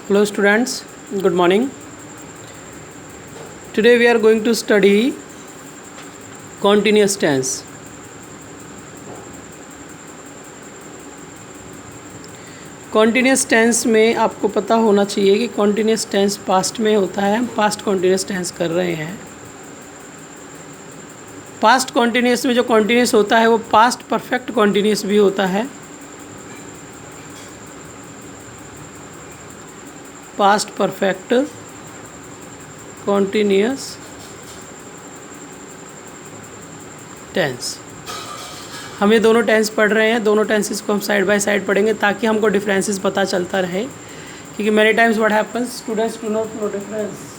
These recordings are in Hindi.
Hello students, good morning. Today we are going to study continuous tense. Continuous tense में आपको पता होना चाहिए कि कॉन्टीन्यूस टेंस पास्ट में होता है। हम पास्ट कॉन्टीन्यूस टेंस कर रहे हैं। पास्ट कॉन्टीन्यूस में जो कॉन्टीन्यूस होता है वो पास्ट परफेक्ट कॉन्टीन्यूस भी होता है। पास्ट परफेक्ट कॉन्टीन्यूस टेंस, हम ये दोनों टेंस पढ़ रहे हैं। दोनों टेंसेस को हम साइड बाय साइड पढ़ेंगे ताकि हमको डिफरेंसेस पता चलता रहे, क्योंकि many times what happens, students do not know difference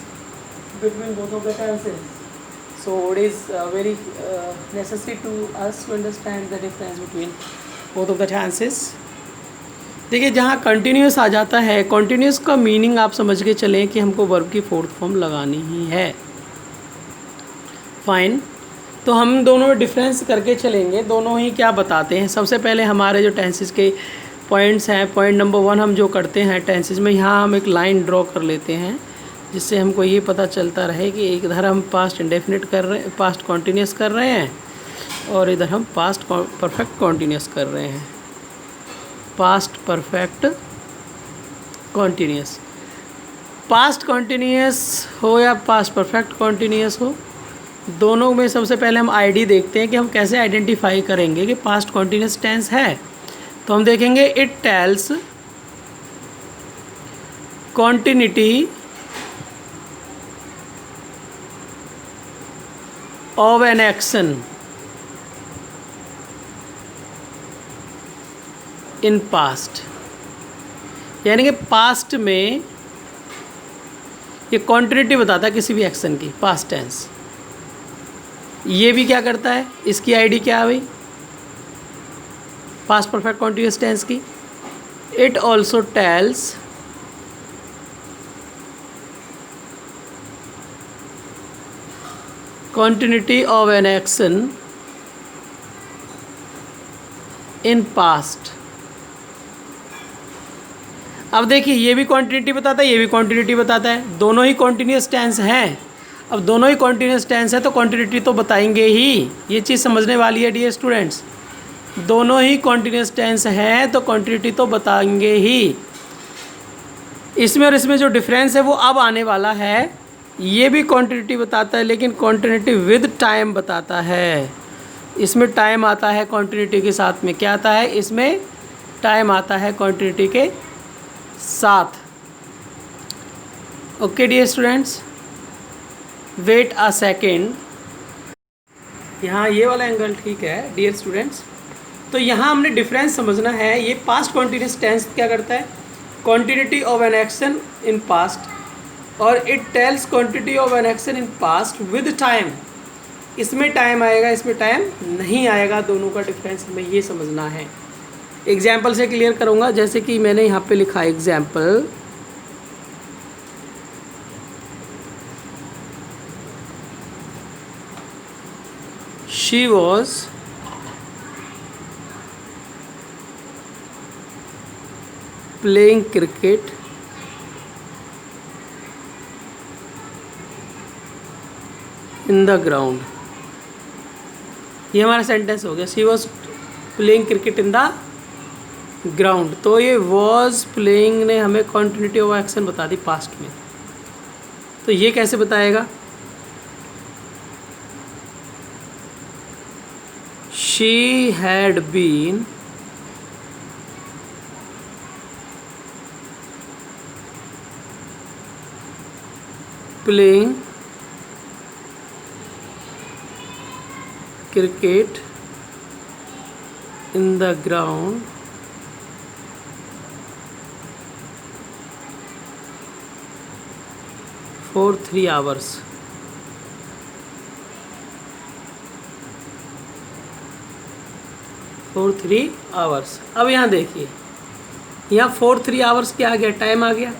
between both of the tenses, so it is very necessary to us to understand the difference between both of the tenses. देखिए, जहाँ कंटिन्यूस आ जाता है, कंटिन्यूस का मीनिंग आप समझ के चलें कि हमको वर्ब की फोर्थ फॉर्म लगानी ही है। फाइन, तो हम दोनों डिफरेंस करके चलेंगे। दोनों ही क्या बताते हैं। सबसे पहले हमारे जो टेंसेस के पॉइंट्स हैं, पॉइंट नंबर 1 हम जो करते हैं टेंसेस में, यहाँ हम एक लाइन ड्रॉ कर लेते हैं जिससे हमको ये पता चलता रहे कि इधर हम पास्ट इंडेफिनिट कर रहे हैं, पास्ट कॉन्टीन्यूस कर रहे हैं, और इधर हम पास्ट परफेक्ट कॉन्टीन्यूस कर रहे हैं। Past perfect continuous, past continuous हो या पास्ट परफेक्ट कॉन्टीन्यूस हो, दोनों में सबसे पहले हम आईडी देखते हैं कि हम कैसे आइडेंटिफाई करेंगे कि पास्ट कॉन्टीन्यूस टेंस है। तो हम देखेंगे it tells continuity of an action in past, यानी कि पास्ट में ये कॉन्टिन्यूटी बताता है किसी भी एक्शन की, पास्ट टेंस। ये भी क्या करता है, इसकी आईडी क्या है भाई, पास्ट परफेक्ट कॉन्टिन्यूस टेंस की। It also tells continuity of an action in past. अब देखिए, ये भी कॉन्टिन्यूटी बताता है, ये भी कॉन्टिन्यूटी बताता है, दोनों ही कॉन्टिन्यूस टेंस हैं। अब दोनों ही कॉन्टिन्यूस टेंस है तो कॉन्टिन्यूटी तो बताएंगे ही। ये चीज़ समझने वाली है डियर स्टूडेंट्स। दोनों ही कॉन्टिन्यूस टेंस हैं तो कॉन्टिन्यूटी तो बताएंगे ही। इसमें और इसमें जो डिफरेंस है वो अब आने वाला है। ये भी कॉन्टिन्यूटी बताता है, लेकिन कॉन्टिन्यूटी विद टाइम बताता है। इसमें टाइम आता है कॉन्टिन्यूटी के साथ में। क्या आता है इसमें, टाइम आता है कॉन्टिन्यूटी के साथ। Okay dear students, wait a second. यहाँ ये वाला एंगल ठीक है डियर स्टूडेंट्स। तो यहाँ हमने डिफरेंस समझना है। ये पास्ट कॉन्टिन्यूस टेंस क्या करता है, continuity of an action in past, और it tells quantity of an action in past with time. इसमें टाइम आएगा, इसमें टाइम नहीं आएगा। दोनों का डिफरेंस हमें ये समझना है। एग्जाम्पल से क्लियर करूँगा, जैसे कि मैंने यहाँ पे लिखा example, she was playing cricket in the ground. ये हमारा सेंटेंस हो गया, she was playing cricket in the ground. तो ये वॉज प्लेइंग ने हमें कॉन्टिन्यूटी ऑफ एक्शन बता दी पास्ट में। तो ये कैसे बताएगा, she had been playing cricket in the ground for 3 hours. for 3 hours। अब यहाँ देखिए, यहाँ for 3 hours क्या आ गया, टाइम आ गया।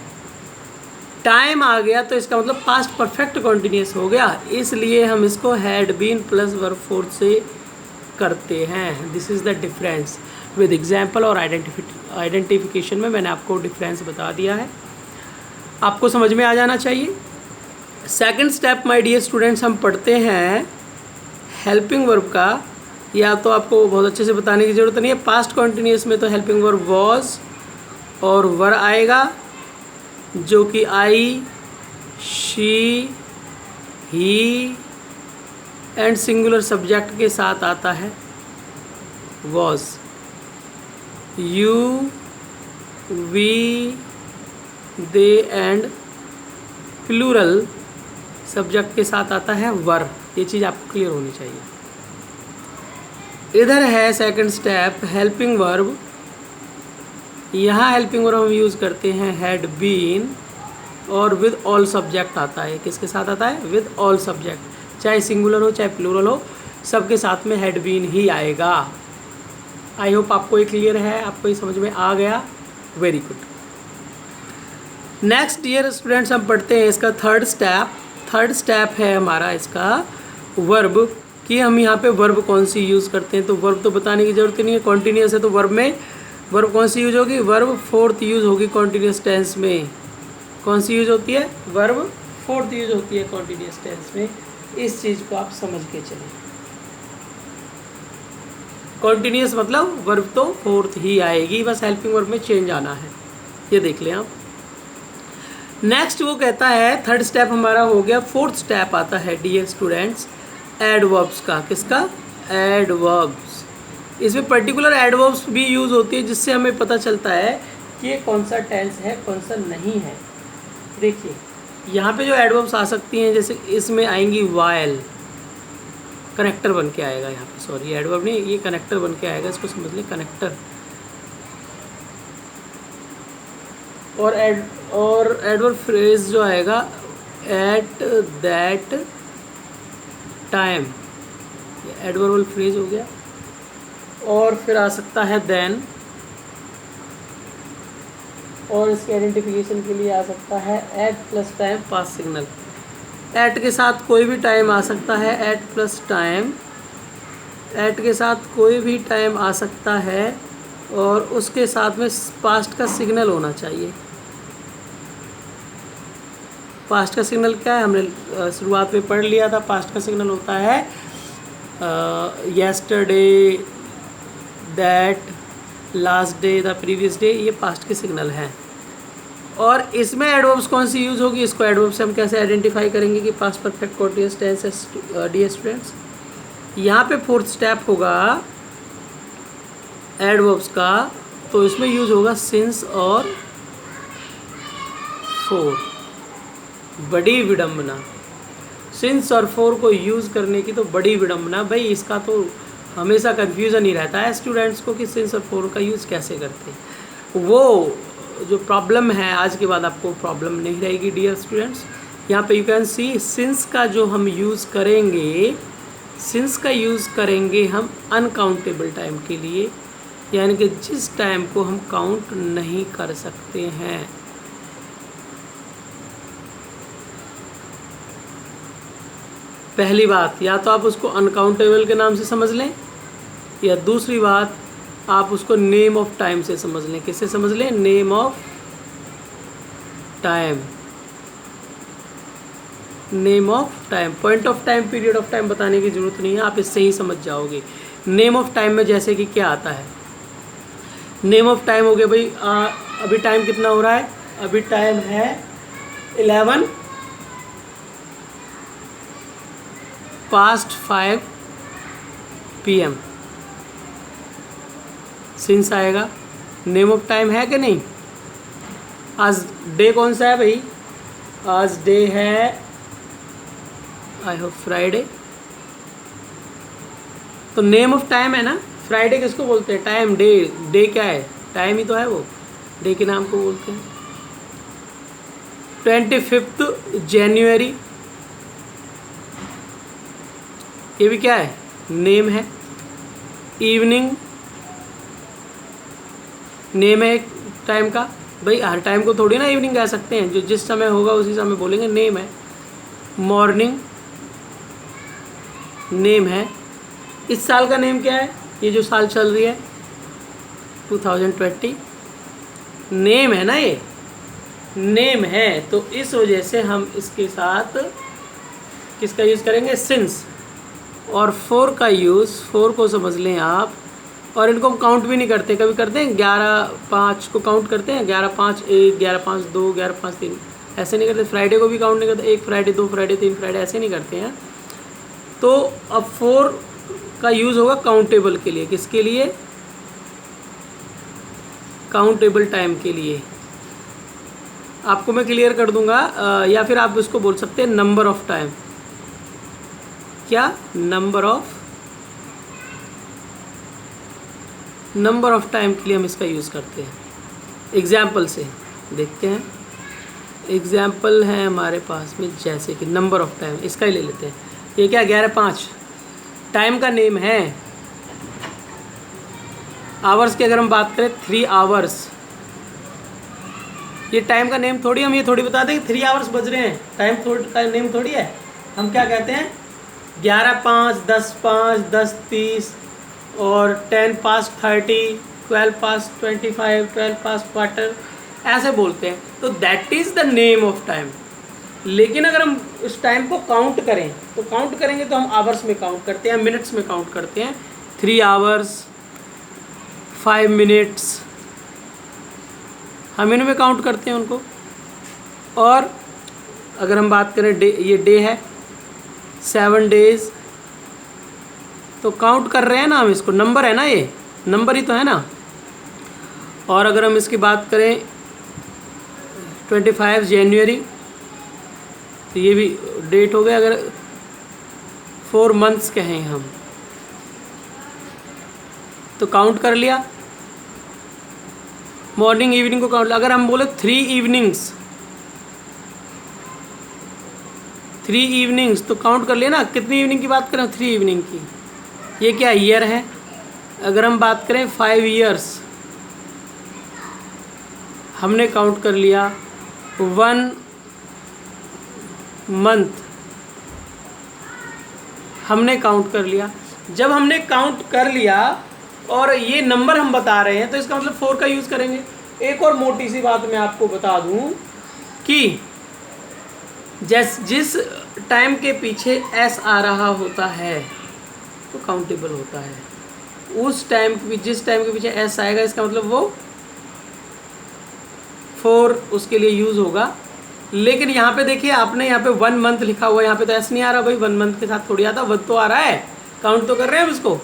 टाइम आ गया तो इसका मतलब पास्ट परफेक्ट कॉन्टीन्यूस हो गया, इसलिए हम इसको had been plus verb fourth से करते हैं। This is the difference with example और आइडेंटिफिकेशन में मैंने आपको डिफरेंस बता दिया है। आपको समझ में आ जाना चाहिए। Second step my dear students, हम पढ़ते हैं हेल्पिंग वर्ब का। या तो आपको बहुत अच्छे से बताने की ज़रूरत नहीं है, पास्ट कॉन्टिन्यूस में तो हेल्पिंग वर्ब वॉज और वर आएगा, जो कि I, she, he and singular subject के साथ आता है was. You, we, they and plural subject के साथ आता है वर। ये चीज़ आपको क्लियर होनी चाहिए। इधर है सेकंड स्टेप हेल्पिंग वर्ब। यहाँ हेल्पिंग वर्ब हम यूज़ करते हैं हैड बीन और विद ऑल सब्जेक्ट आता है। किसके साथ आता है? विद ऑल सब्जेक्ट, चाहे सिंगुलर हो चाहे प्लूरल हो, सबके साथ में हैड बीन ही आएगा। आई होप आपको ये क्लियर है, आपको ये समझ में आ गया। Very good. Next dear students, हम पढ़ते हैं इसका थर्ड स्टेप। थर्ड स्टेप है हमारा इसका वर्ब, कि हम यहाँ पे वर्ब कौन सी यूज़ करते हैं। तो वर्ब तो बताने की ज़रूरत नहीं है, कॉन्टीन्यूस है तो वर्ब में वर्ब कौन सी यूज होगी? वर्ब फोर्थ यूज़ होगी कॉन्टीन्यूस टेंस में। कौन सी यूज होती है? वर्ब फोर्थ यूज होती है कॉन्टीन्यूस टेंस में। इस चीज़ को आप समझ के चलें। कॉन्टीन्यूस मतलब वर्ब तो फोर्थ ही आएगी, बस हेल्पिंग वर्ब में चेंज आना है, ये देख लें आप। नेक्स्ट वो कहता है थर्ड स्टेप हमारा हो गया। फोर्थ स्टेप आता है डियर स्टूडेंट्स एडवर्ब्स का। किसका? एडवर्ब्स। इसमें पर्टिकुलर एडवर्ब्स भी यूज़ होती है, जिससे हमें पता चलता है कि ये कौन सा टेंस है कौन सा नहीं है। देखिए यहाँ पे जो एडवर्ब्स आ सकती हैं, जैसे इसमें आएंगी वाइल, कनेक्टर बन के आएगा यहाँ पे, सॉरी एडवर्ब नहीं, ये कनेक्टर बन के आएगा, इसको समझ लें कनेक्टर। और एडवर्ब फ्रेज जो आएगा एट दैट टाइम, ये एडवर्बल फ्रेज हो गया। और फिर आ सकता है देन, और इसके आइडेंटिफिकेशन के लिए आ सकता है at plus time past signal. At के साथ कोई भी टाइम आ सकता है, एट प्लस टाइम, एट के साथ कोई भी टाइम आ सकता है, और उसके साथ में पास्ट का सिग्नल होना चाहिए। पास्ट का सिग्नल क्या है? हमने शुरुआत में पढ़ लिया था। पास्ट का सिग्नल होता है yesterday, that, last day, the previous day, ये पास्ट के सिग्नल हैं। और इसमें एडवर्ब्स कौन सी यूज़ होगी? इसको एडवर्ब से हम कैसे आइडेंटिफाई करेंगे कि पास्ट परफेक्ट कॉन्टिन्यूअस टेंस है डियर स्टूडेंट्स? यहाँ पे फोर्थ स्टेप होगा एडवर्ब्स का, तो इसमें यूज़ होगा सिंस और फोर। बड़ी विडम्बना, सिंस और फोर को यूज़ करने की तो बड़ी विडम्बना। भाई इसका तो हमेशा कन्फ्यूज़न ही रहता है स्टूडेंट्स को कि सिंस और फोर का यूज़ कैसे करते हैं। वो जो प्रॉब्लम है आज के बाद आपको प्रॉब्लम नहीं रहेगी डियर स्टूडेंट्स। यहाँ पे यू कैन सी सिंस का जो हम यूज़ करेंगे, सिंस का यूज़ करेंगे हम अनकाउंटेबल टाइम के लिए, यानी कि जिस टाइम को हम काउंट नहीं कर सकते हैं। पहली बात, या तो आप उसको अनकाउंटेबल के नाम से समझ लें, या दूसरी बात आप उसको नेम ऑफ टाइम से समझ लें। किससे समझ लें? Name of time. Name of time, point of time, period of time बताने की ज़रूरत नहीं है, आप इससे ही समझ जाओगे। नेम ऑफ टाइम में जैसे कि क्या आता है? नेम ऑफ टाइम हो गया भाई, अभी टाइम कितना हो रहा है? अभी टाइम है 11 past 5 PM। सिंस आएगा, नेम ऑफ टाइम है कि नहीं? आज डे कौन सा है भाई? आज डे है आई होप फ्राइडे, तो नेम ऑफ टाइम है ना। फ्राइडे किसको बोलते हैं? टाइम, डे, डे क्या है? टाइम ही तो है, वो डे के नाम को बोलते हैं। 25 जनवरी, ये भी क्या है? नेम है। इवनिंग नेम है एक टाइम का। भाई हर टाइम को थोड़ी ना इवनिंग कह सकते हैं, जो जिस समय होगा उसी समय बोलेंगे, नेम है। मॉर्निंग नेम है। इस साल का नेम क्या है? ये जो साल चल रही है 2020, नेम है ना ये। नेम है, तो इस वजह से हम इसके साथ किसका यूज़ करेंगे, सिंस। और फोर का यूज़, फोर को समझ लें आप, और इनको हम काउंट भी नहीं करते, कभी करते हैं 11-5 को काउंट करते हैं, 11-5-1, 11-5-2, 11-5-3, ऐसे नहीं करते। फ्राइडे को भी काउंट नहीं करते, 1 फ्राइडे, 2 फ्राइडे, 3 फ्राइडे, ऐसे नहीं करते हैं। तो अब फोर का यूज़ होगा काउंटेबल के लिए, किसके लिए, काउंटेबल टाइम के लिए। आपको मैं क्लियर कर दूंगा, या फिर आप उसको बोल सकते हैं नंबर ऑफ टाइम। क्या, नंबर ऑफ टाइम के लिए हम इसका यूज़ करते हैं। एग्जाम्पल से देखते हैं, एग्जाम्पल है हमारे पास में, जैसे कि नंबर ऑफ टाइम, इसका ही ले लेते हैं। ये क्या, 11-5 टाइम का नेम है। आवर्स की अगर हम बात करें, 3 आवर्स, ये टाइम का नेम थोड़ी, हम ये थोड़ी बता दें कि 3 आवर्स बज रहे हैं, टाइम का नेम थोड़ी है। हम क्या कहते हैं, 11-5, 10-5, 10-30 और 10:30, 12:25, 12:15, ऐसे बोलते हैं। तो that is the name of time. लेकिन अगर हम उस टाइम को काउंट करें, तो काउंट करेंगे तो हम आवर्स में काउंट करते हैं, मिनट्स में काउंट करते हैं। 3 आवर्स, 5 मिनट्स, हम इनमें काउंट करते हैं उनको। और अगर हम बात करें डे, ये डे है, 7 डेज, तो काउंट कर रहे हैं ना हम इसको, नंबर है ना, ये नंबर ही तो है ना। और अगर हम इसकी बात करें 25 जनवरी, तो ये भी डेट हो गया। अगर 4 मंथ्स कहें हम, तो काउंट कर लिया, मॉर्निंग इवनिंग को काउंट। अगर हम बोले 3 इवनिंग्स, तो काउंट कर लिया ना, कितनी इवनिंग की बात करें, 3 इवनिंग की। ये क्या, ईयर है। अगर हम बात करें 5 ईयर्स, हमने काउंट कर लिया 1 मंथ, हमने काउंट कर लिया। जब हमने काउंट कर लिया और ये नंबर हम बता रहे हैं, तो इसका मतलब 4 का यूज़ करेंगे। एक और मोटी सी बात मैं आपको बता दूं कि जिस टाइम के पीछे एस आ रहा होता है तो काउंटेबल होता है। उस टाइम के जिस टाइम के पीछे एस आएगा, इसका मतलब वो 4 उसके लिए यूज़ होगा। लेकिन यहाँ पे देखिए, आपने यहाँ पे 1 मंथ लिखा हुआ है, यहाँ पे तो एस नहीं आ रहा भाई, 1 मंथ के साथ थोड़ी आता, 1 तो आ रहा है, काउंट तो कर रहे हैं हम इसको।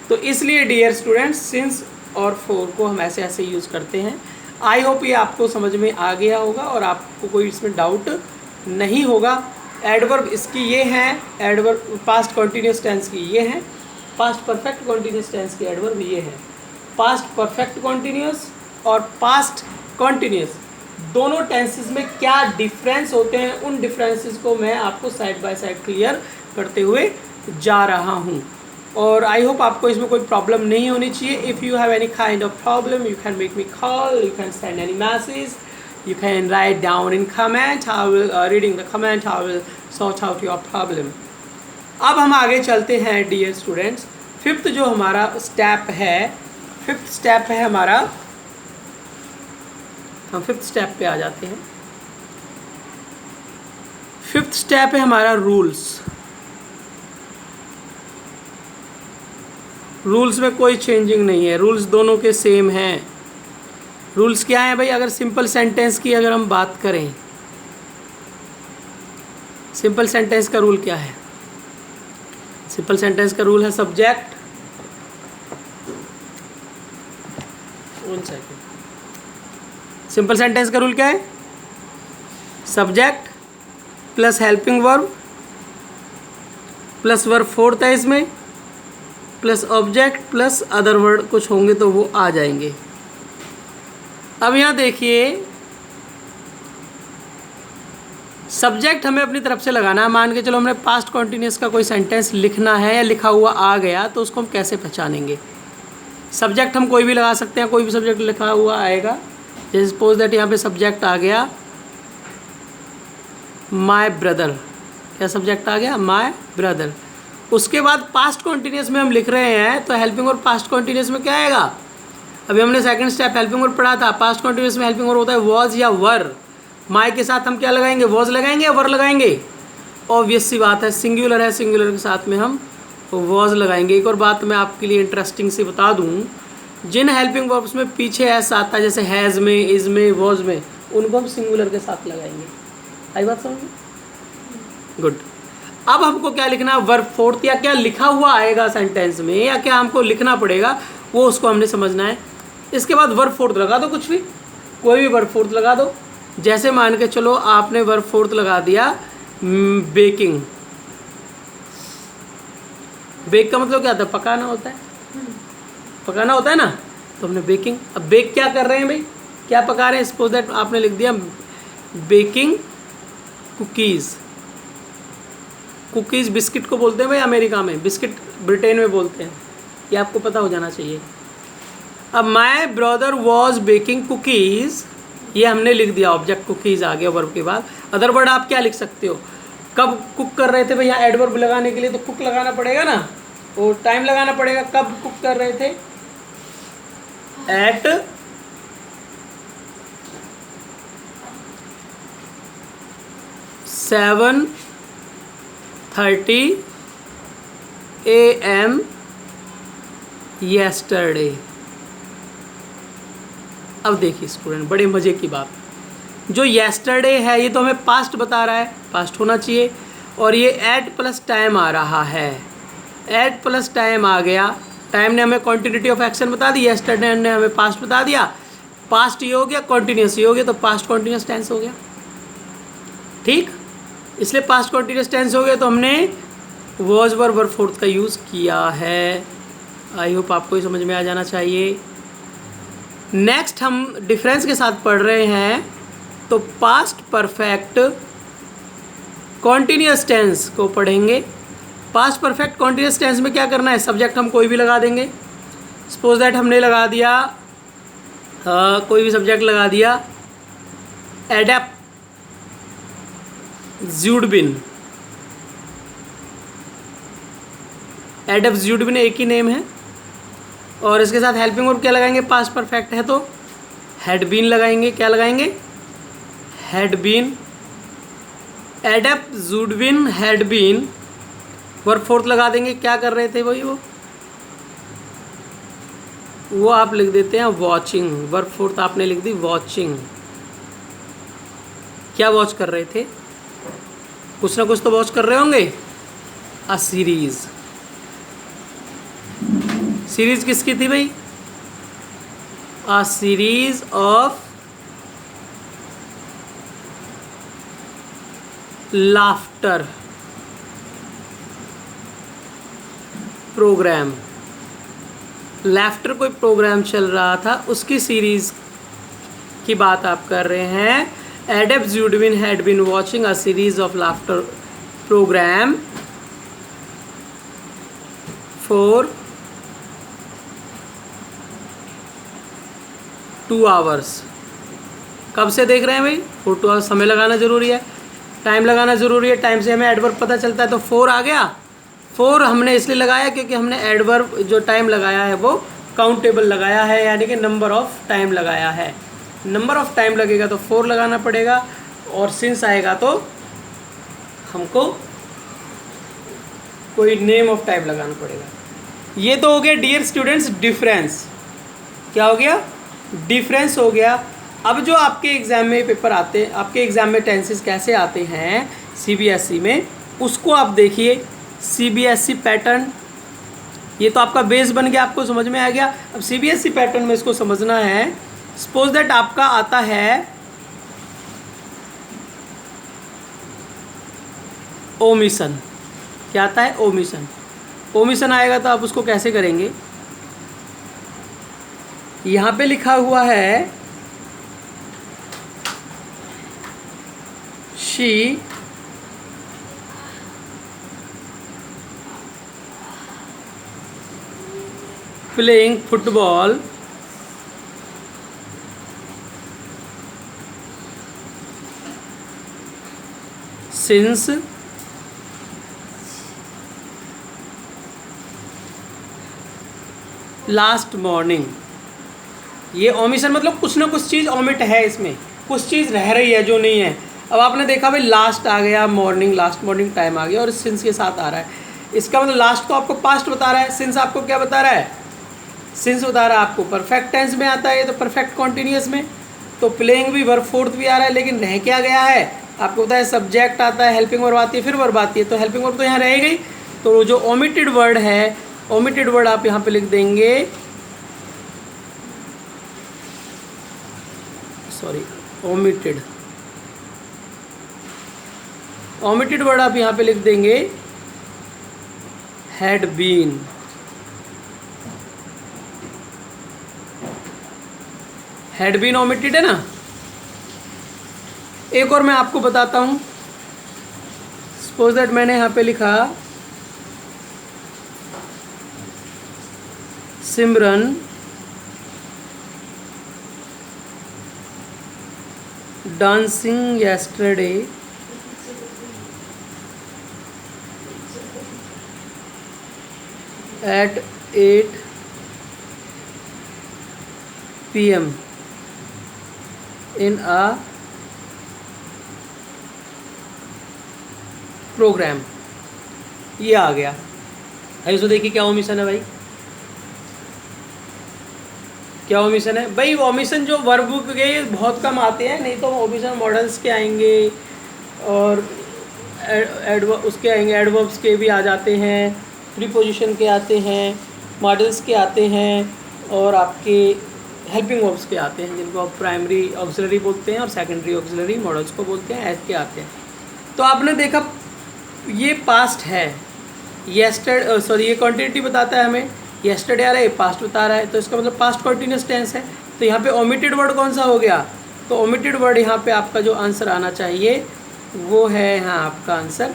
तो इसलिए डियर स्टूडेंट्स, सिंस और 4 को हम ऐसे ऐसे यूज़ करते हैं। आई होप ये आपको समझ में आ गया होगा और आपको कोई इसमें डाउट नहीं होगा। एडवर्ब इसकी ये हैं, एडवर्ब पास्ट कॉन्टीन्यूस टेंस की ये हैं, पास्ट परफेक्ट कॉन्टीन्यूस टेंस की एडवर्ब ये है। पास्ट परफेक्ट कॉन्टीन्यूस और पास्ट कॉन्टीन्यूस दोनों टेंसेस में क्या डिफरेंस होते हैं, उन डिफरेंसेस को मैं आपको साइड बाय साइड क्लियर करते हुए जा रहा हूँ। और आई होप आपको इसमें कोई प्रॉब्लम नहीं होनी चाहिए। If you have any kind of problem, you can make me call, you can send any message, you can write down in comment. I will reading the comment, I will sort out your problem. अब हम आगे चलते हैं डियर स्टूडेंट्स। 5th जो हमारा स्टेप है, 5th स्टेप है हमारा, हम 5th स्टेप पे आ जाते हैं। 5th स्टेप है हमारा रूल्स। रूल्स में कोई चेंजिंग नहीं है, रूल्स दोनों के सेम हैं। रूल्स क्या है भाई, अगर सिंपल सेंटेंस की अगर हम बात करें, सिंपल सेंटेंस का रूल क्या है, सिंपल सेंटेंस का रूल है सब्जेक्ट, 1 सेकेंड, सिंपल सेंटेंस का रूल क्या है, subject plus helping verb plus verb fourth है इसमें, plus object plus other word कुछ होंगे तो वो आ जाएंगे। अब यहाँ देखिए, सब्जेक्ट हमें अपनी तरफ से लगाना है। मान के चलो हमने पास्ट कॉन्टीन्यूस का कोई सेंटेंस लिखना है या लिखा हुआ आ गया, तो उसको हम कैसे पहचानेंगे। सब्जेक्ट हम कोई भी लगा सकते हैं, कोई भी सब्जेक्ट लिखा हुआ आएगा। जैसे सपोज दैट यहाँ पे सब्जेक्ट आ गया माय ब्रदर, क्या सब्जेक्ट आ गया, माय ब्रदर। उसके बाद पास्ट कॉन्टीन्यूस में हम लिख रहे हैं, तो हेल्पिंग और पास्ट कॉन्टीन्यूस में क्या आएगा। अभी हमने सेकंड स्टेप हेल्पिंग वर्ब पढ़ा था, पास्ट कॉन्टीन्यूस में हेल्पिंग वर्ब होता है वॉज या वर। माई के साथ हम क्या लगाएंगे, वॉज लगाएंगे या वर लगाएंगे? ऑब्वियस सी बात है, सिंगुलर है, सिंगुलर के साथ में हम वॉज लगाएंगे। एक और बात मैं आपके लिए इंटरेस्टिंग सी बता दूं, जिन हेल्पिंग वर्ब्स में पीछे एस आता है, जैसे हैज़ में, इज़ में, वॉज में, उनको हम सिंगुलर के साथ लगाएंगे। आई बात समझ में? गुड। अब हमको क्या लिखना है, वर्ब फोर्थ, या क्या लिखा हुआ आएगा सेंटेंस में, या क्या हमको लिखना पड़ेगा, वो उसको हमने समझना है। इसके बाद वर्ब फोर्थ लगा दो, कुछ भी, कोई भी वर्ब फोर्थ लगा दो। जैसे मान के चलो आपने वर्ब फोर्थ लगा दिया बेकिंग। बेक का मतलब क्या होता है, पकाना होता है, पकाना होता है ना, तो हमने बेकिंग। अब बेक क्या कर रहे हैं भाई, क्या पका रहे हैं? सपोज दैट आपने लिख दिया बेकिंग कुकीज़। कुकीज़ बिस्किट को बोलते हैं भाई अमेरिका में, बिस्किट ब्रिटेन में बोलते हैं, ये आपको पता हो जाना चाहिए। अब my brother was baking cookies, ये हमने लिख दिया, ऑब्जेक्ट कुकीज़ आ गया वर्ब के बाद। अदर वर्ड आप क्या लिख सकते हो, कब कुक कर रहे थे भैया, एडवर्ब लगाने के लिए तो कुक लगाना पड़ेगा ना, और टाइम लगाना पड़ेगा। कब कुक कर रहे थे, एट 7:30 AM yesterday। अब देखिए स्टूडेंट, बड़े मज़े की बात, जो येस्टरडे है ये तो हमें पास्ट बता रहा है, पास्ट होना चाहिए, और ये एट प्लस टाइम आ रहा है, एट प्लस टाइम आ गया। टाइम ने हमें कॉन्टिन्यूटी ऑफ एक्शन बता दी, येस्टरडे ने हमें पास्ट बता दिया। पास्ट ये हो गया, कॉन्टिन्यूस ये हो गया, तो पास्ट कॉन्टिन्यूस टेंस हो गया, ठीक। इसलिए पास्ट कॉन्टिन्यूस टेंस हो गया, तो हमने वॉज वर्ब फोर्थ का यूज़ किया है। आई होप आपको ये समझ में आ जाना चाहिए। नेक्स्ट हम डिफरेंस के साथ पढ़ रहे हैं, तो पास्ट परफेक्ट कॉन्टिन्यूस टेंस को पढ़ेंगे। पास्ट परफेक्ट कॉन्टिन्यूस टेंस में क्या करना है, सब्जेक्ट हम कोई भी लगा देंगे। सपोज दैट हमने लगा दिया कोई भी सब्जेक्ट लगा दिया एडेप्ट-ज़्यूडबिन। एडेप्ट-ज़्यूडबिन एक ही नेम है, और इसके साथ हेल्पिंग वर्ब क्या लगाएंगे, पास्ट परफेक्ट है तो हैड बीन लगाएंगे। क्या लगाएंगे, हैड बीन। एडेप्ट-ज़्यूडबिन हैड बीन, वर्ब फोर्थ लगा देंगे। क्या कर रहे थे वही, वो आप लिख देते हैं वॉचिंग। वर्ब फोर्थ आपने लिख दी वॉचिंग। क्या वॉच कर रहे थे, कुछ ना कुछ तो वॉच कर रहे होंगे। A series. सीरीज किसकी थी भाई, a series of laughter programme. Laughter कोई प्रोग्राम चल रहा था, उसकी सीरीज की बात आप कर रहे हैं। एडेप्ट-ज़्यूडबिन had been watching a series of laughter programme for 2 hours। कब से देख रहे हैं भाई, फॉर 2 hours। समय लगाना ज़रूरी है, टाइम लगाना ज़रूरी है। टाइम से हमें एडवर्ब पता चलता है, तो 4 आ गया। 4 हमने इसलिए लगाया क्योंकि हमने एडवर्ब जो टाइम लगाया है वो काउंटेबल लगाया है, यानी कि नंबर ऑफ टाइम लगाया है। नंबर ऑफ टाइम लगेगा तो 4 लगाना पड़ेगा, और सिंस आएगा तो हमको कोई नेम ऑफ टाइम लगाना पड़ेगा। ये तो हो गया डियर स्टूडेंट्स डिफरेंस। क्या हो गया, डिफरेंस हो गया। अब जो आपके एग्ज़ाम में पेपर आते हैं, आपके एग्ज़ाम में टेंसेस कैसे आते हैं सीबीएसई में, उसको आप देखिए। सीबीएसई पैटर्न, ये तो आपका बेस बन गया, आपको समझ में आ गया। अब सीबीएसई पैटर्न में इसको समझना है। सपोज दैट आपका आता है ओमिशन। क्या आता है, ओमिशन। ओमिशन आएगा तो आप उसको कैसे करेंगे, यहाँ पे लिखा हुआ है she playing football since last morning. ये ओमिशन मतलब कुछ ना कुछ चीज़ ओमिट है इसमें, कुछ चीज़ रह रही है जो नहीं है। अब आपने देखा भाई लास्ट आ गया, मॉर्निंग, लास्ट मॉर्निंग टाइम आ गया और सिंस के साथ आ रहा है। इसका मतलब लास्ट को आपको पास्ट बता रहा है, सिंस आपको क्या बता रहा है, सिंस बता रहा है आपको परफेक्ट टेंस में आता है, तो परफेक्ट कॉन्टिन्यूस में। तो प्लेइंग भी वर्ब फोर्थ भी आ रहा है, लेकिन रह क्या गया है आपको पता है, सब्जेक्ट आता है, हेल्पिंग वर्ब आती है, फिर वर्ब आती है, तो हेल्पिंग वर्ब तो यहाँ रह गई। तो जो ओमिटेड वर्ड है, ओमिटेड वर्ड आप यहाँ पे लिख देंगे, सॉरी ओमिटेड, ओमिटेड वर्ड आप यहाँ पे लिख देंगे had been. Had been omitted है ना। एक और मैं आपको बताता हूँ, सपोज दैट मैंने यहाँ पे लिखा Simran dancing yesterday at 8 PM in a programme. ये आ गया। ऐसे देखिए क्या ओमिशन है भाई, क्या ओमिशन है भाई। ओमिशन जो वर्ब के बहुत कम आते हैं, नहीं तो ओमिशन मॉडल्स के आएंगे और उसके आएंगे, एडवर्ब्स के भी आ जाते हैं, प्रीपोजिशन के आते हैं, मॉडल्स के आते हैं और आपके हेल्पिंग वर्ब्स के आते हैं, जिनको आप प्राइमरी ऑक्सिलरी बोलते हैं और सेकेंडरी ऑक्सिलरी मॉडल्स को बोलते हैं, ऐसे के आते हैं। तो आपने देखा ये पास्ट है, येस्टरडे, सॉरी ये कॉन्टिन्यूटी बताता है हमें, येस्टरडे आ रहा है, पास्ट बता रहा है, तो इसका मतलब पास्ट कॉन्टिन्यूस टेंस है। तो यहाँ पे ओमिटेड वर्ड कौन सा हो गया, तो ओमिटेड वर्ड यहाँ पे आपका जो आंसर आना चाहिए वो है, हाँ आपका आंसर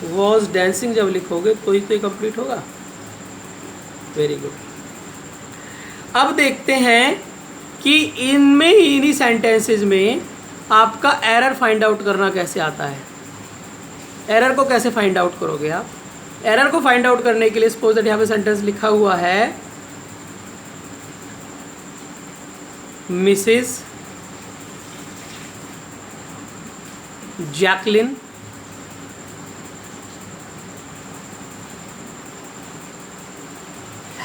वॉज डांसिंग जब लिखोगे तो ही तो कंप्लीट होगा। Very good. अब देखते हैं कि इनमें इन्हीं सेंटेंसेस में आपका एरर फाइंड आउट करना कैसे आता है। एरर को कैसे फाइंड आउट करोगे आप। एरर को फाइंड आउट करने के लिए सपोज दैट यहाँ पे सेंटेंस लिखा हुआ है Mrs Jacqueline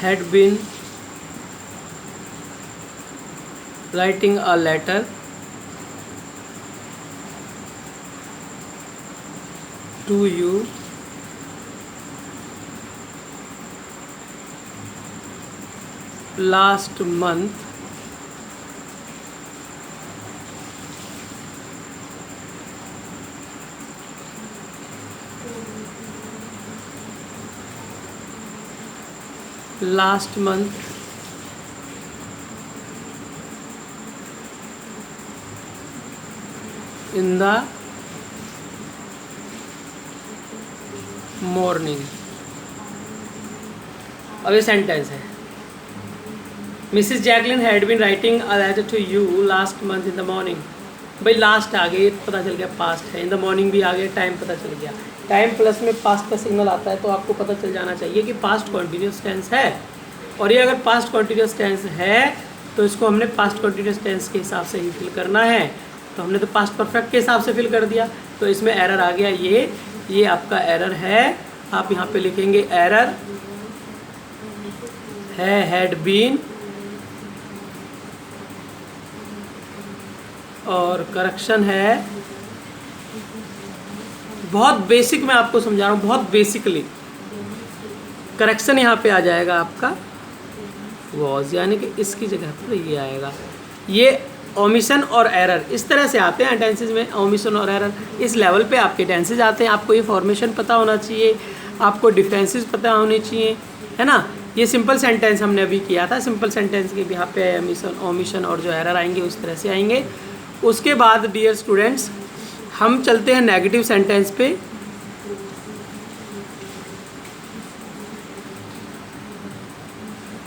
had been writing a letter to you last month in the morning। अब ये सेंटेंस है, Mrs Jacqueline had been writing a letter to you last month in the morning. भाई लास्ट आ गई, पता चल गया पास्ट है, इन द मॉर्निंग भी आ गया, टाइम पता चल गया। टाइम प्लस में पास्ट का सिग्नल आता है तो आपको पता चल जाना चाहिए कि पास्ट कॉन्टिन्यूस टेंस है। और ये अगर पास्ट कॉन्टिन्यूस टेंस है तो इसको हमने पास्ट कॉन्टिन्यूस टेंस के हिसाब से ही फिल करना है। तो हमने तो पास्ट परफेक्ट के हिसाब से फिल कर दिया, तो इसमें एरर आ गया, ये आपका एरर है। आप यहाँ पे लिखेंगे एरर है हैड बीन, और करेक्शन है, बहुत बेसिक मैं आपको समझा रहा हूँ, बहुत बेसिकली करेक्शन यहाँ पे आ जाएगा आपका वॉज, यानी कि इसकी जगह पर ये आएगा। ये ओमिशन और एरर इस तरह से आते हैं टेंसेज में, ओमिशन और एरर इस लेवल पे आपके टेंसेज आते हैं। आपको ये फॉर्मेशन पता होना चाहिए, आपको डिफरेंसेस पता होने चाहिए, है ना। ये सिंपल सेंटेंस हमने अभी किया था, सिंपल सेंटेंस के यहाँ पे ओमिशन और जो एरर आएंगे उस तरह से आएंगे। उसके बाद डियर स्टूडेंट्स हम चलते हैं नेगेटिव सेंटेंस पे।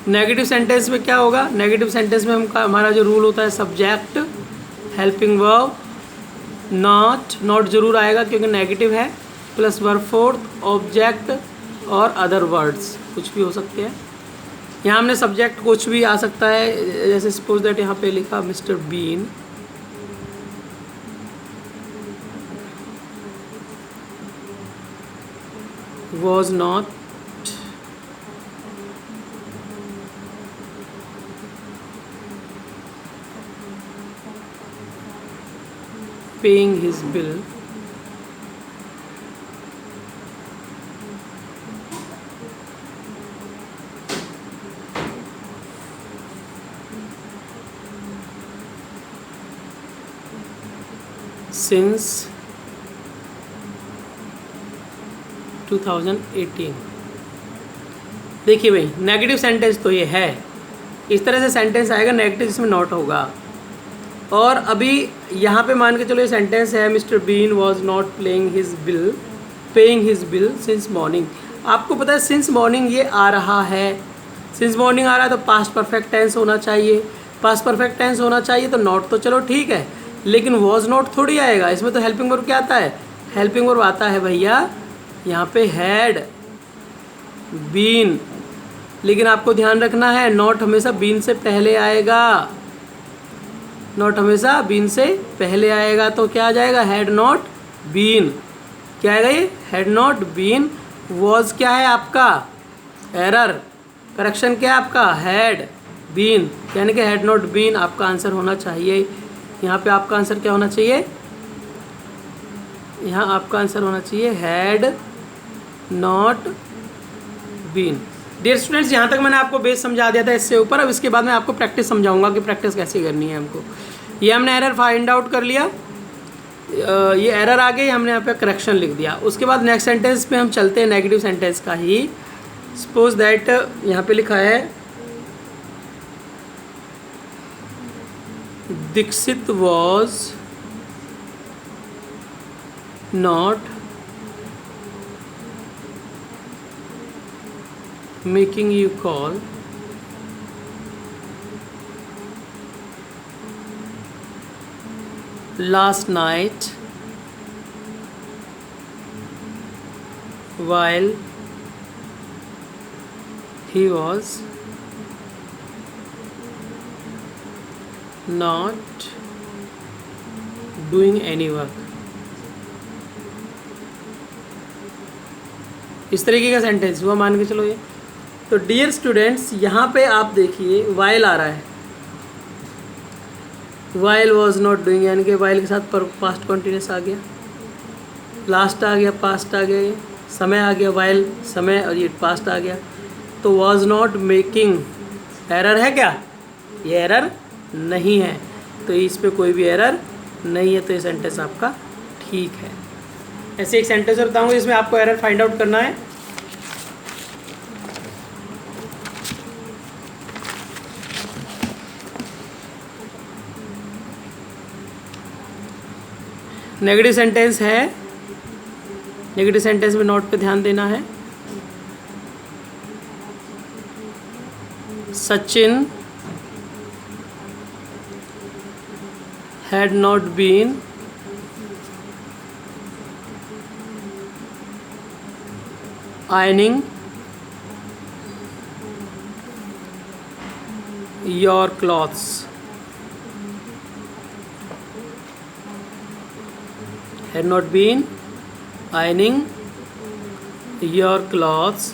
नेगेटिव सेंटेंस में क्या होगा, नेगेटिव सेंटेंस में हमारा जो रूल होता है सब्जेक्ट, हेल्पिंग वर्ब, नॉट जरूर आएगा क्योंकि नेगेटिव है, प्लस वर्ब फोर्थ, ऑब्जेक्ट और अदर वर्ड्स कुछ भी हो सकते हैं। यहाँ हमने सब्जेक्ट कुछ भी आ सकता है, जैसे सपोज दैट यहाँ पे लिखा mister Bean was not paying his bill since 2018। देखिए भाई, नेगेटिव सेंटेंस तो ये है, इस तरह से सेंटेंस आएगा नेगेटिव जिसमें नॉट होगा। और अभी यहाँ पे मान के चलो ये सेंटेंस है mister Bean was not paying his bill since morning. आपको पता है सिंस मॉर्निंग ये आ रहा है, सिंस मॉर्निंग आ रहा है तो पास्ट परफेक्ट टेंस होना चाहिए, पास्ट परफेक्ट टेंस होना चाहिए तो नॉट तो चलो ठीक है, लेकिन वॉज नॉट थोड़ी आएगा, इसमें तो हेल्पिंग वर्ब क्या आता है, हेल्पिंग वर्ब आता है भैया यहाँ पे हैड बीन। लेकिन आपको ध्यान रखना है नॉट हमेशा बीन से पहले आएगा, नॉट हमेशा बीन से पहले आएगा, तो क्या आ जाएगा हैड नॉट बीन, क्या आएगा ये हैड नॉट बीन। वॉज क्या है आपका एरर, करेक्शन क्या है आपका हैड बीन, यानी कि हैड नॉट बीन आपका आंसर होना चाहिए। यहाँ पे आपका आंसर क्या होना चाहिए, यहाँ आपका आंसर होना चाहिए had not been. Dear students, यहाँ तक मैंने आपको बेस समझा दिया था इससे ऊपर। अब इसके बाद मैं आपको प्रैक्टिस समझाऊंगा कि प्रैक्टिस कैसे करनी है हमको। ये हमने एरर फाइंड आउट कर लिया, ये एरर आ गई, हमने यहाँ पे करेक्शन लिख दिया। उसके बाद नेक्स्ट सेंटेंस पे हम चलते हैं, नेगेटिव सेंटेंस का ही। सपोज दैट यहाँ पे लिखा है Dikshit was not making you call last night while he was not doing any work। इस तरीके का सेंटेंस हुआ, मान के चलो ये। तो डियर स्टूडेंट्स, यहाँ पे आप देखिए वाइल आ रहा है, वाइल वॉज नॉट डूइंग, यानी कि वाइल के साथ पर पास्ट कॉन्टिन्यूस आ गया, लास्ट आ गया, पास्ट आ गया, समय आ गया, वाइल समय और ये पास्ट आ गया। तो वॉज नॉट मेकिंग एरर है क्या, ये एरर नहीं है, तो इस पे कोई भी एरर नहीं है, तो ये सेंटेंस आपका ठीक है। ऐसे एक सेंटेंस और बताऊंगा जिसमें आपको एरर फाइंड आउट करना है। नेगेटिव सेंटेंस है, नेगेटिव सेंटेंस में नोट पे ध्यान देना है। Sachin had not been ironing your clothes। had not been ironing your clothes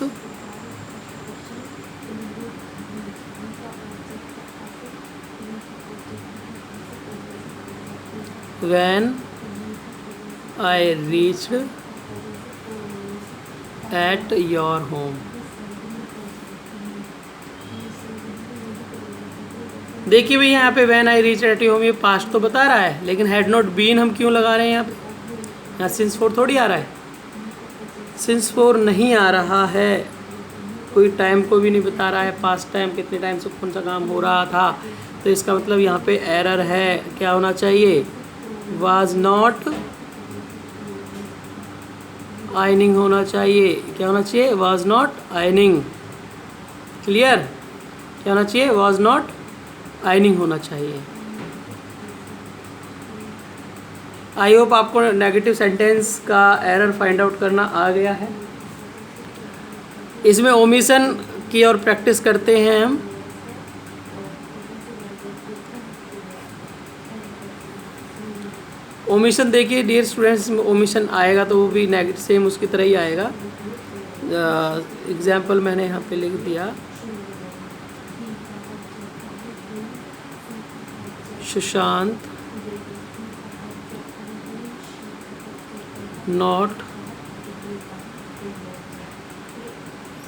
when I reached at your home। देखिए भैया यहाँ पे when I reached at your home, ये पास्ट तो बता रहा है, लेकिन had not been हम क्यों लगा रहे हैं यहाँ पे, यहाँ since for थोड़ी आ रहा है, since for नहीं आ रहा है, कोई टाइम को भी नहीं बता रहा है, पास्ट टाइम कितने टाइम से कौन सा काम हो रहा था, तो इसका मतलब यहाँ पे एरर है। क्या होना चाहिए, was not ironing होना चाहिए। क्या होना चाहिए, was not ironing। क्लियर, क्या होना चाहिए, was not ironing होना चाहिए। आई होप आपको नेगेटिव सेंटेंस का एरर फाइंड आउट करना आ गया है। इसमें ओमिशन की और प्रैक्टिस करते हैं हम। ओमिशन देखिए डियर स्टूडेंट्स, ओमिशन आएगा तो वो भी नेगेटिव सेम उसकी तरह ही आएगा। एग्जाम्पल मैंने यहाँ पे लिख दिया, Sushant not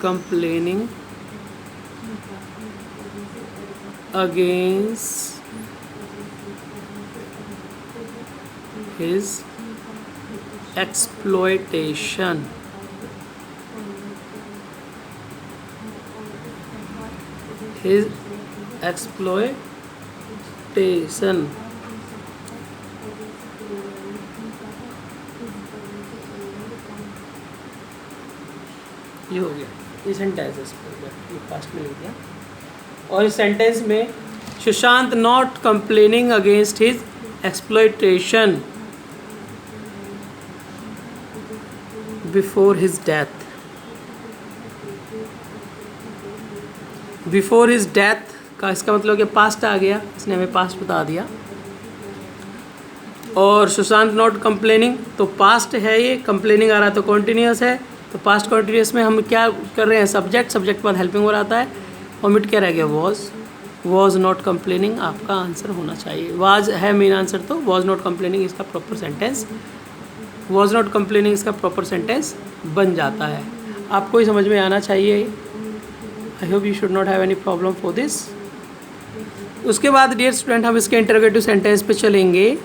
complaining against his exploitation. His exploitation. ये हो गया, ये सेंटेंस है, ये फास्ट में लिख दिया। और इस सेंटेंस में Sushant not complaining against his exploitation before his death. Before his death का इसका मतलब कि पास्ट आ गया, इसने हमें पास्ट बता दिया। और सुशांत नॉट कंप्लेनिंग तो पास्ट है, ये कंप्लेनिंग आ रहा तो कॉन्टीन्यूस है, तो पास्ट कॉन्टीन्यूस में हम क्या कर रहे हैं, सब्जेक्ट, सब्जेक्ट बाद हेल्पिंग वर्ब आता है। ओमिट क्या रह गया, वॉज नॉट कंप्लेनिंग आपका आंसर होना चाहिए। वाज है मेन आंसर, तो वॉज नॉट कंप्लेनिंग इसका proper sentence, was not complaining इसका प्रॉपर सेंटेंस बन जाता है। आपको ही समझ में आना चाहिए। I hope you should not have any problem for this. उसके बाद डियर स्टूडेंट हम इसके इंटरोगेटिव सेंटेंस पे चलेंगे।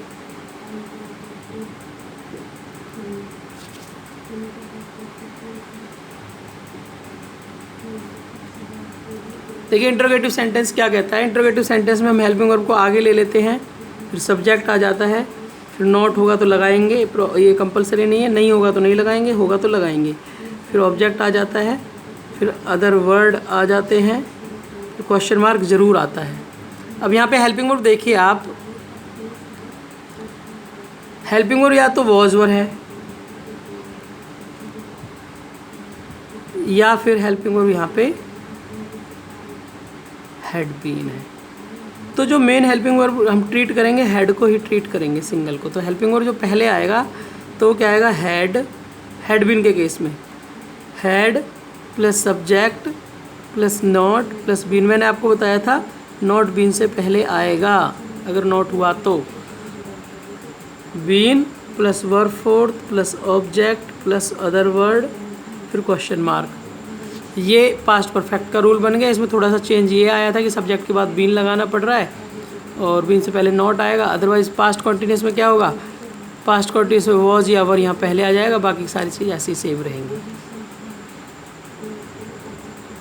देखिए इंटरोगेटिव सेंटेंस क्या कहता है। इंटरोगेटिव सेंटेंस में हम हेल्पिंग वर्ब को आगे ले लेते हैं, फिर सब्जेक्ट आ जाता है, फिर नॉट होगा तो लगाएंगे, ये कंपलसरी नहीं है, नहीं होगा तो नहीं लगाएंगे, होगा तो लगाएंगे। फिर ऑब्जेक्ट आ जाता है, फिर अदर वर्ड आ जाते हैं, फिर क्वेश्चन मार्क ज़रूर आता है। अब यहाँ पे हेल्पिंग वर्ब देखिए आप, हेल्पिंग वर्ब या तो वॉज वर्ब है या फिर हेल्पिंग वर्ब यहाँ पे हैड बीन है। तो जो मेन हेल्पिंग वर्ब हम ट्रीट करेंगे, हेड को ही ट्रीट करेंगे, सिंगल को। तो हेल्पिंग वर्ब जो पहले आएगा तो क्या आएगा, हैड बीन के केस में had plus subject plus not plus been. मैंने आपको बताया था नॉट बीन से पहले आएगा, अगर नॉट हुआ तो been plus verb fourth plus object plus other word फिर क्वेश्चन मार्क। ये पास्ट परफेक्ट का रूल बन गया। इसमें थोड़ा सा चेंज ये आया था कि सब्जेक्ट के बाद बीन लगाना पड़ रहा है और बीन से पहले नॉट आएगा। अदरवाइज पास्ट कॉन्टिन्यूस में क्या होगा, पास्ट कॉन्टिन्यूस में वॉज या वर यहाँ पहले आ जाएगा, बाकी सारी चीज़ ऐसी सेव रहेंगी।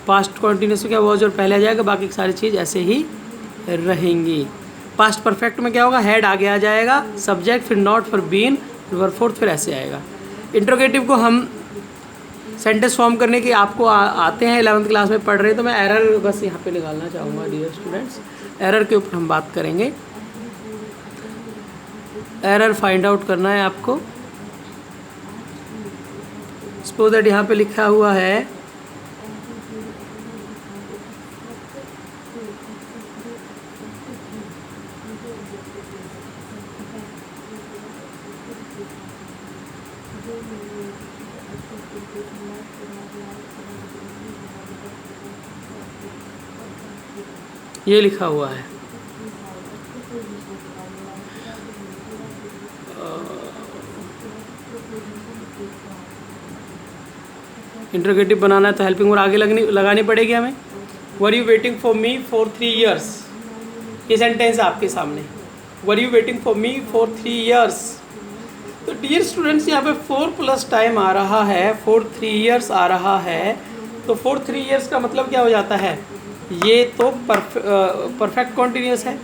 पास्ट कॉन्टिन्यूस में क्या, वॉज और पहले आ जाएगा, बाकी सारी चीज़ ऐसे ही रहेंगी। पास्ट परफेक्ट में क्या होगा, हेड आगे आ जाएगा, सब्जेक्ट फिर नॉट फिर बीन फिर वर्ब फोर्थ फिर ऐसे आएगा। इंट्रोगेटिव को हम सेंटेंस फॉर्म करने के आपको आते हैं, 11th क्लास में पढ़ रहे हैं, तो मैं एरर बस यहाँ पे निकालना चाहूँगा डियर स्टूडेंट्स। एरर के ऊपर हम बात करेंगे। एरर फाइंड आउट करना है आपको। सपोज दैट यहाँ पे लिखा हुआ है ये लिखा हुआ है इंट्रोगेटिव बनाना है तो हेल्पिंग वर्ब आगे लगानी पड़ेगी हमें। Were you waiting for me for 3 years, ये सेंटेंस है आपके सामने। Were you waiting for me for 3 years, तो डियर स्टूडेंट्स यहाँ पे 4 प्लस टाइम आ रहा है, फॉर 3 years आ रहा है। तो फॉर 3 years का मतलब क्या हो जाता है, ये तो परफेक्ट कॉन्टिन्यूस है।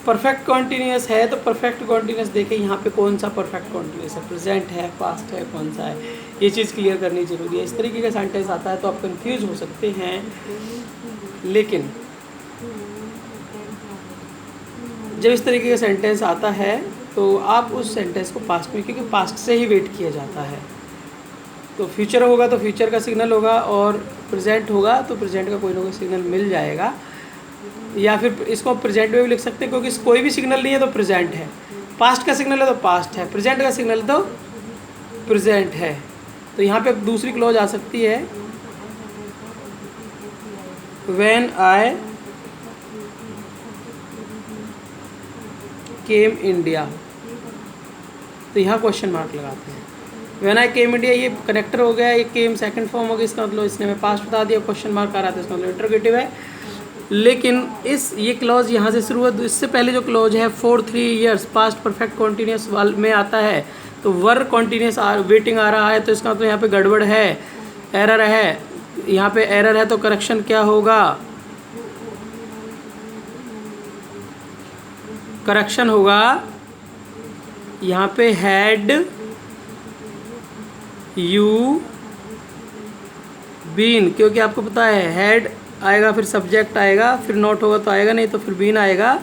परफेक्ट कॉन्टिन्यूस है तो परफेक्ट कॉन्टिन्यूस देखिए यहाँ पे कौन सा परफेक्ट कॉन्टिन्यूस है, प्रेजेंट है, पास्ट है, कौन सा है, ये चीज़ क्लियर करनी जरूरी है। इस तरीके का सेंटेंस आता है तो आप कंफ्यूज हो सकते हैं, लेकिन जब इस तरीके का सेंटेंस आता है तो आप उस सेंटेंस को पास्ट में, क्योंकि पास्ट से ही वेट किया जाता है, तो फ्यूचर होगा तो फ्यूचर का सिग्नल होगा, और प्रेजेंट होगा तो प्रेजेंट का कोई ना कोई सिग्नल मिल जाएगा। या फिर इसको प्रेजेंट में भी लिख सकते हैं, क्योंकि कोई भी सिग्नल नहीं है तो प्रेजेंट है, पास्ट का सिग्नल है तो पास्ट है, प्रेजेंट का सिग्नल तो प्रेजेंट है। तो यहाँ पे दूसरी क्लॉज आ सकती है, व्हेन आई केम इंडिया, तो यहाँ क्वेश्चन मार्क लगाते हैं। व्हेन आई केम इंडिया, ये कनेक्टर हो गया, ये केम सेकंड फॉर्म हो गया, इसका मतलब इसने मैं पास्ट बता दिया, क्वेश्चन मार्क आ रहा था, इसका मतलब इंटरोगेटिव है। लेकिन ये क्लॉज यहाँ से शुरू है, इससे पहले जो क्लॉज है for 3 years past perfect continuous में आता है, तो वर कॉन्टीन्यूस वेटिंग आ रहा है, तो इसका मतलब यहाँ पे गड़बड़ है, एरर है। यहाँ पे एरर है तो करेक्शन क्या होगा, करेक्शन होगा यहाँ पे हैड यू बीन, क्योंकि आपको पता है हैड आएगा, फिर सब्जेक्ट आएगा, फिर नॉट होगा तो आएगा नहीं, तो फिर बीन आएगा,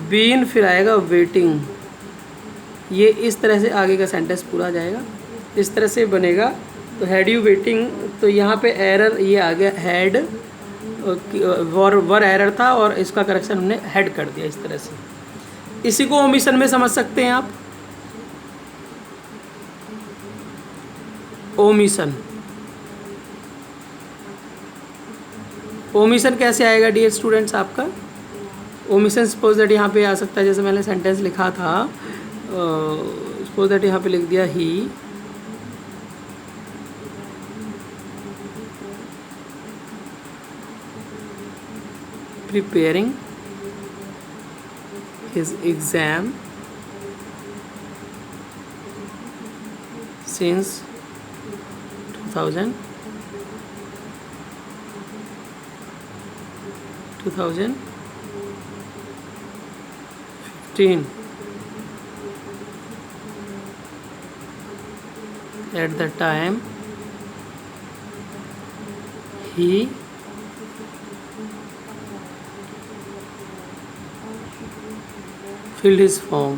बीन फिर आएगा वेटिंग। ये इस तरह से आगे का सेंटेंस पूरा आ जाएगा, इस तरह से बनेगा। तो हैड यू वेटिंग, तो यहाँ पे एरर ये आ गया, हैड वर एरर था और इसका करेक्शन हमने हैड कर दिया इस तरह से। इसी को ओमिशन में समझ सकते हैं आप, ओमिशन। ओमिशन कैसे आएगा डियर स्टूडेंट्स आपका, ओमिशन सपोज दैट यहाँ पे आ सकता है, जैसे मैंने सेंटेंस लिखा था, सपोज दैट यहाँ पे लिख दिया ही preparing his exam since 2015 at the time he filled his form,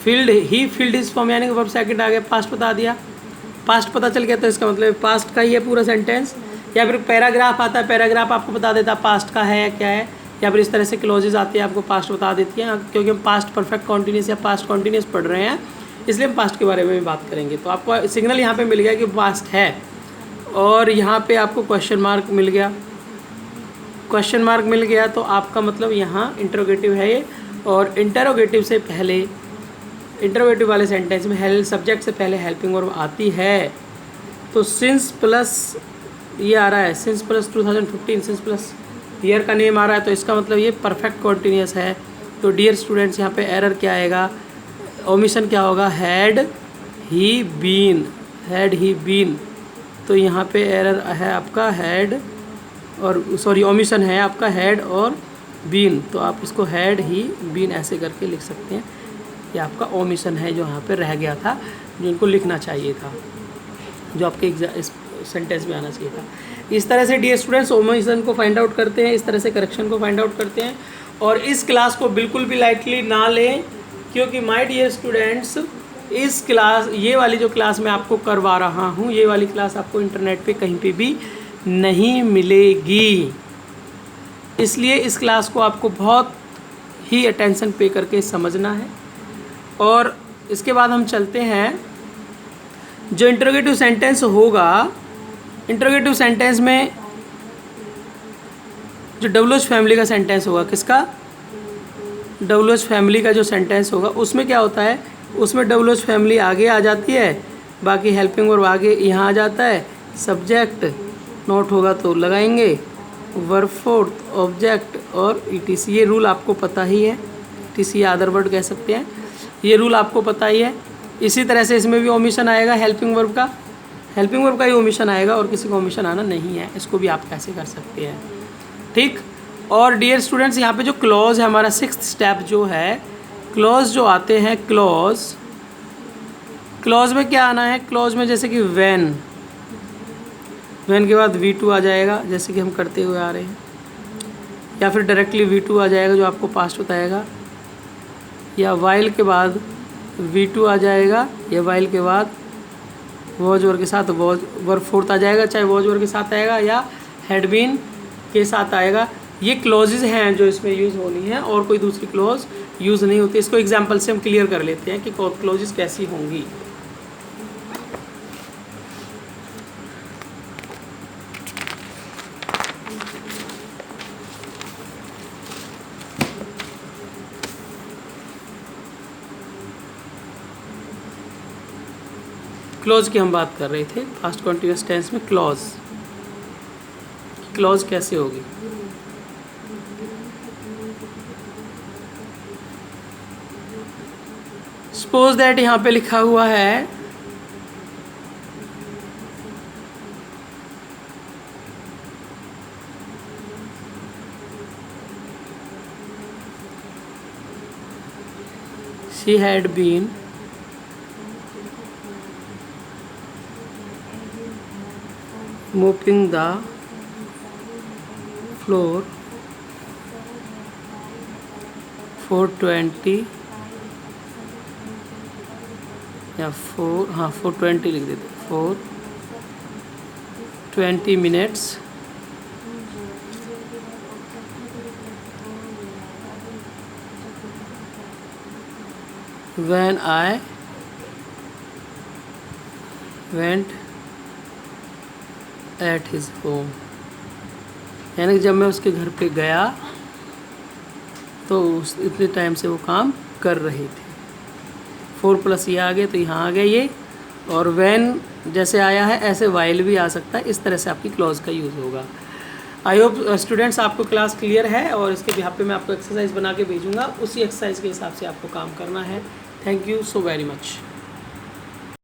he field his form, यानी कि वर्ब सेकंड आ गया, पास्ट बता दिया, पास्ट पता चल गया, तो इसका मतलब पास्ट का ही है पूरा सेंटेंस। या फिर पैराग्राफ आता है, पैराग्राफ आपको बता देता है पास्ट का है क्या है, या फिर इस तरह से क्लॉजेज आती है आपको पास्ट बता देती है, क्योंकि हम पास्ट परफेक्ट कॉन्टीन्यूस या पास्ट कॉन्टीन्यूस पढ़ रहे हैं, इसलिए हम पास्ट के बारे में भी बात करेंगे। तो आपको सिग्नल यहाँ पे मिल गया कि पास्ट है, और यहाँ पे आपको क्वेश्चन मार्क मिल गया, क्वेश्चन मार्क मिल गया तो आपका मतलब यहाँ इंटरोगेटिव है ये। और इंटरोगेटिव से पहले, इंटरोगेटिव वाले सेंटेंस में हेल्प सब्जेक्ट से पहले हेल्पिंग वर्ब आती है। तो सिंस प्लस ये आ रहा है, since plus 2015, since plus year का नेम आ रहा है, तो इसका मतलब ये परफेक्ट कॉन्टीन्यूस है। तो डियर स्टूडेंट्स यहाँ पे एरर क्या आएगा, ओमिशन क्या होगा, had he been, had he been. तो यहाँ पे एरर है आपका हैड, और सॉरी ओमिशन है आपका हैड और बीन, तो आप इसको हैड ही बीन ऐसे करके लिख सकते हैं। ये आपका ओमिशन है जो यहाँ पे रह गया था, जो इनको लिखना चाहिए था, जो आपके इस सेंटेंस में आना चाहिए था। इस तरह से डियर स्टूडेंट्स ओमिशन को फाइंड आउट करते हैं, इस तरह से करेक्शन को फाइंड आउट करते हैं। और इस क्लास को बिल्कुल भी लाइटली ना लें, क्योंकि माय डियर स्टूडेंट्स इस क्लास, ये वाली जो क्लास मैं आपको करवा रहा हूँ, ये वाली क्लास आपको इंटरनेट पे कहीं पे भी नहीं मिलेगी। इसलिए इस क्लास को आपको बहुत ही अटेंशन पे करके समझना है। और इसके बाद हम चलते हैं, जो इंटरोगेटिव सेंटेंस होगा, इंटरोगेटिव सेंटेंस में जो डब्ल्यूएच फैमिली का सेंटेंस होगा, किसका, डब्ल्यूएच फैमिली का जो सेंटेंस होगा, उसमें क्या होता है, उसमें डब्ल्यूएच फैमिली आगे आ जाती है, बाकी हेल्पिंग वर्ब आगे यहाँ आ जाता है, सब्जेक्ट नोट होगा तो लगाएंगे, वर्ब फोर्थ ऑब्जेक्ट और ईटीसी। ये रूल आपको पता ही है, ईटीसी अदर वर्ड कह सकते हैं, ये रूल आपको पता ही है। इसी तरह से इसमें भी ओमिशन आएगा, हेल्पिंग वर्ब का, हेल्पिंग वर्ब का ही ओमिशन आएगा, और किसी को ओमिशन आना नहीं है, इसको भी आप कैसे कर सकते हैं, ठीक। और डियर स्टूडेंट्स यहाँ पे जो क्लॉज है हमारा 6th स्टेप जो है, क्लॉज जो आते हैं, क्लॉज, क्लॉज में क्या आना है, क्लॉज में जैसे कि व्हेन, व्हेन के बाद V2 आ जाएगा, जैसे कि हम करते हुए आ रहे हैं, या फिर डायरेक्टली V2 आ जाएगा जो आपको पास्ट बताएगा, या वाइल के बाद V2 आ जाएगा, ये वाइल के बाद वॉज वर्ब के साथ वर्ब फोर्थ आ जाएगा, चाहे वॉज वर्ब के साथ आएगा या हैड बीन के साथ आएगा। ये क्लॉजेज हैं जो इसमें यूज़ होनी है और कोई दूसरी क्लॉज यूज़ नहीं होती। इसको एग्जांपल से हम क्लियर कर लेते हैं कि क्लॉजेज कैसी होंगी। क्लॉज की हम बात कर रहे थे, पास्ट कंटिन्यूअस टेंस में क्लॉज कैसे होगी। सपोज दैट यहाँ पे लिखा हुआ है she had been mopping the floor for 20 या for 20 लिख देते, for 20 minutes when I went at his home, यानी कि जब मैं उसके घर पे गया तो उस इतने टाइम से वो काम कर रही थी। 4+ ये आ गया तो यहाँ आ गया ये, और when जैसे आया है ऐसे while भी आ सकता है। इस तरह से आपकी क्लॉज का यूज़ होगा। आई होप स्टूडेंट्स आपको क्लास क्लियर है, और इसके बिहाफ पे मैं आपको एक्सरसाइज बना के भेजूँगा, उसी एक्सरसाइज के हिसाब से आपको काम करना है। Thank you so very much.